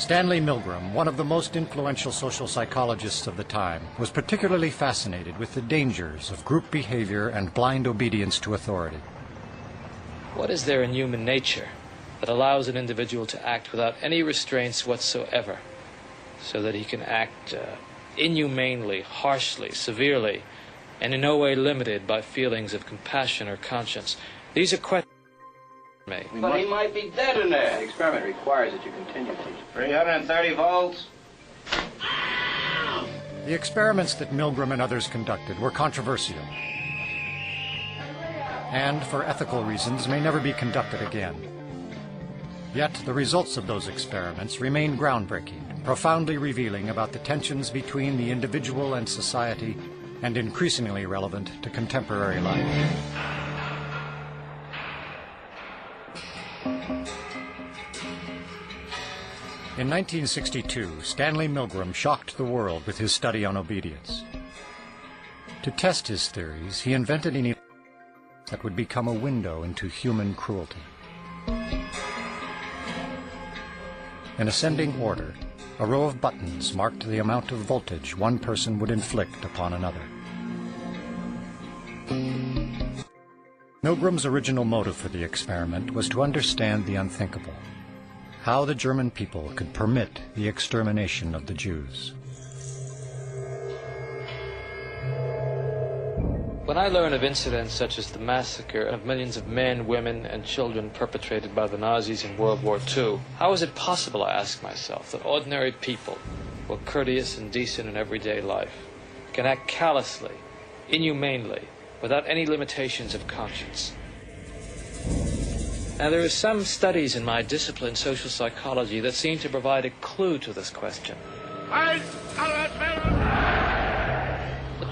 Stanley Milgram, one of the most influential social psychologists of the time, was particularly fascinated with the dangers of group behavior and blind obedience to authority. What is there in human nature that allows an individual to act without any restraints whatsoever, so that he can act inhumanely, harshly, severely, and in no way limited by feelings of compassion or conscience? These are questions. But he might be dead in there. The experiment requires that you continue, teacher. 330 volts. The experiments that Milgram and others conducted were controversial, and for ethical reasons may never be conducted again. Yet the results of those experiments remain groundbreaking, profoundly revealing about the tensions between the individual and society, and increasingly relevant to contemporary life. In 1962, Stanley Milgram shocked the world with his study on obedience. To test his theories, he invented an event that would become a window into human cruelty. In ascending order, a row of buttons marked the amount of voltage one person would inflict upon another. Milgram's original motive for the experiment was to understand the unthinkable, how the German people could permit the extermination of the Jews. When I learn of incidents such as the massacre of millions of men, women, and children perpetrated by the Nazis in World War II, how is it possible, I ask myself, that ordinary people, who are courteous and decent in everyday life, can act callously, inhumanely, without any limitations of conscience? Now, there are some studies in my discipline, social psychology, that seem to provide a clue to this question. The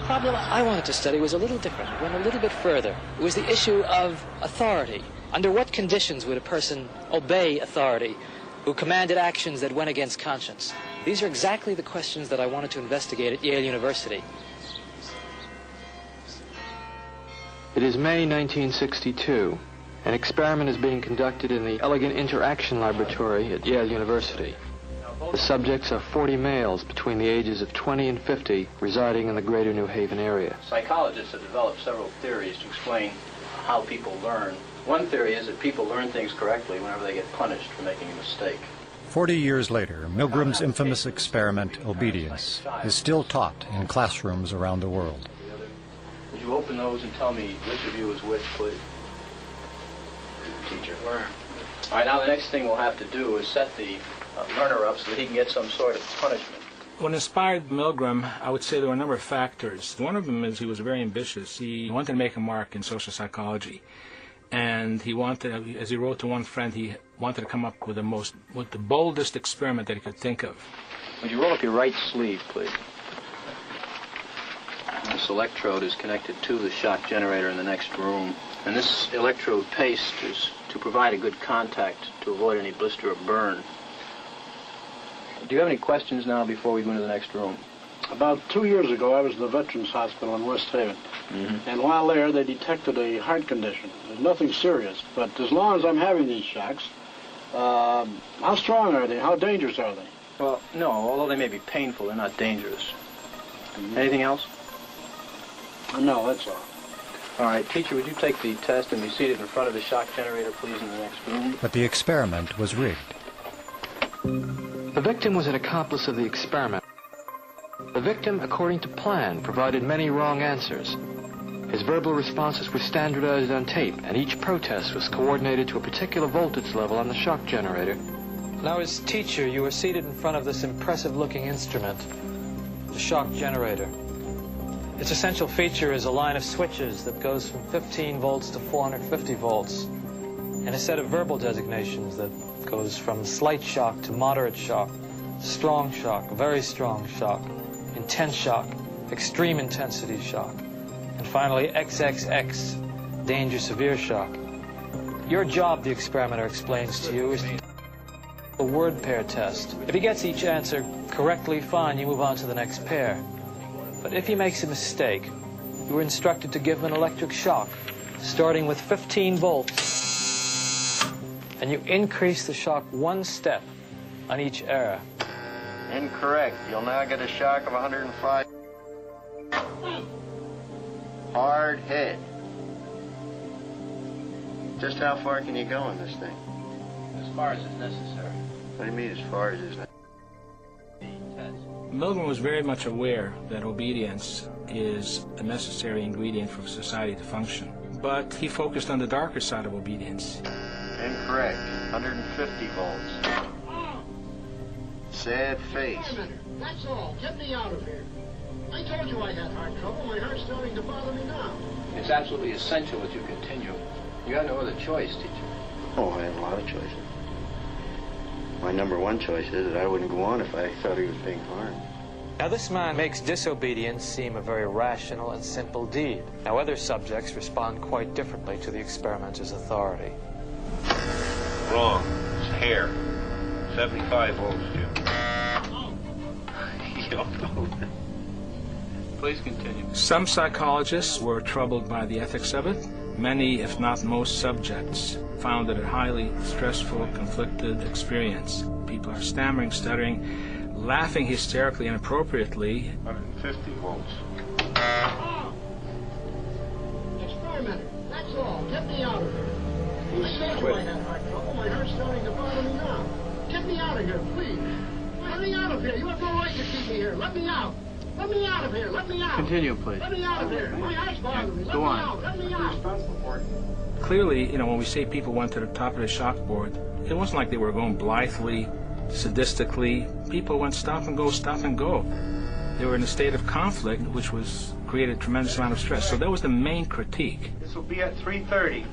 problem I wanted to study was a little different. It went a little bit further. It was the issue of authority. Under what conditions would a person obey authority who commanded actions that went against conscience? These are exactly the questions that I wanted to investigate at Yale University. It is May 1962. An experiment is being conducted in the Elegant Interaction Laboratory at Yale University. The subjects are 40 males between the ages of 20 and 50 residing in the greater New Haven area. Psychologists have developed several theories to explain how people learn. One theory is that people learn things correctly whenever they get punished for making a mistake. 40 years later, Milgram's infamous experiment, Obedience, is still taught in classrooms around the world. Would you open those and tell me which of you is which, please? Teacher. All right, now the next thing we'll have to do is set the learner up so that he can get some sort of punishment. What inspired Milgram, I would say there were a number of factors. One of them is he was very ambitious. He wanted to make a mark in social psychology. And he wanted, as he wrote to one friend, he wanted to come up with the boldest experiment that he could think of. Would you roll up your right sleeve, please? This electrode is connected to the shock generator in the next room. And this electrode paste is to provide a good contact to avoid any blister or burn. Do you have any questions now before we go into the next room? About 2 years ago, I was in the Veterans Hospital in West Haven. And while there, they detected a heart condition. There's nothing serious, but as long as I'm having these shocks, how strong are they? How dangerous are they? Well, no, although they may be painful, they're not dangerous. Anything else? No, that's all. All right, teacher, would you take the test and be seated in front of the shock generator, please, in the next room? But the experiment was rigged. The victim was an accomplice of the experiment. The victim, according to plan, provided many wrong answers. His verbal responses were standardized on tape, and each protest was coordinated to a particular voltage level on the shock generator. Now, as teacher, you were seated in front of this impressive-looking instrument, the shock generator. Its essential feature is a line of switches that goes from 15 volts to 450 volts, and a set of verbal designations that goes from slight shock to moderate shock, strong shock, very strong shock, intense shock, extreme intensity shock, and finally XXX, danger severe shock. Your job, the experimenter explains to you, is a word pair test. If he gets each answer correctly, fine, you move on to the next pair. But if he makes a mistake, you are instructed to give him an electric shock, starting with 15 volts, and you increase the shock one step on each error. Incorrect. You'll now get a shock of 105. Hard hit. Just how far can you go in this thing? As far as is necessary. What do you mean as far as is that? Milgram was very much aware that obedience is a necessary ingredient for society to function. But he focused on the darker side of obedience. Incorrect. 150 volts. Sad face. Wait a minute. That's all. Get me out of here. I told you I had heart trouble. My heart's starting to bother me now. It's absolutely essential that you continue. You have no other choice, teacher. Oh, I have a lot of choices. My number one choice is that I wouldn't go on if I thought he was being harmed. Now, this man makes disobedience seem a very rational and simple deed. Now, other subjects respond quite differently to the experimenter's authority. Wrong. It's hair. 75 volts, Jim. You don't know. Please continue. Some psychologists were troubled by the ethics of it. Many, if not most subjects, found it a highly stressful, conflicted experience. People are stammering, stuttering, laughing hysterically and inappropriately. 150 volts. Experimenter. That's all. Get me out of here. I told you I had heart trouble. My heart's starting to bother me now. Get me out of here, please. Let me out of here. You have no right to keep me here. Let me out. Let me out of here. Let me out. Continue, please. Let me out of here. My heart's bothering me. Let Go me on. out. Let me out. Clearly, when we say people went to the top of the shockboard, it wasn't like they were going blithely, sadistically. People went stop and go, stop and go. They were in a state of conflict, which created a tremendous amount of stress. So that was the main critique. This will be at 3:30.